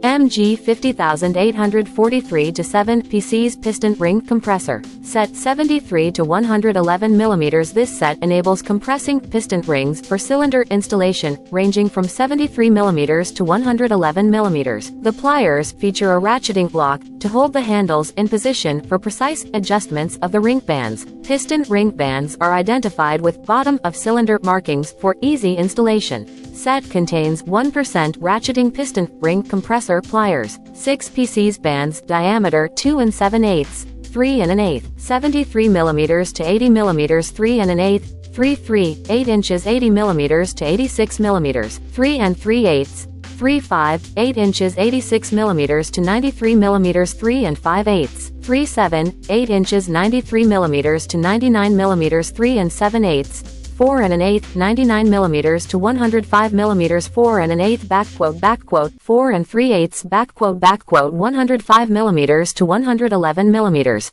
MG50843 to 7 PCs piston ring compressor, set 73 to 111 mm. This set enables compressing piston rings for cylinder installation, ranging from 73 mm to 111 mm. The pliers feature a ratcheting block to hold the handles in position for precise adjustments of the ring bands. Piston ring bands are identified with bottom-of-cylinder markings for easy installation. Set contains 1% ratcheting piston ring compressor pliers, 6 PCs bands, diameter 2 7/8, 3 1/8, 73 mm to 80 mm, 3 1/8, 3 8 inches 80 mm to 86 mm, 3 3/8, 3 8 inches 86 mm to 93 mm, 3 5/8, 3 8 inches 93 mm to 99 mm, 3 7/8, 4 1/8, 99 mm to 105 mm, 4 1/8 backquote 4 3/8 backquote 105 mm to 111 mm.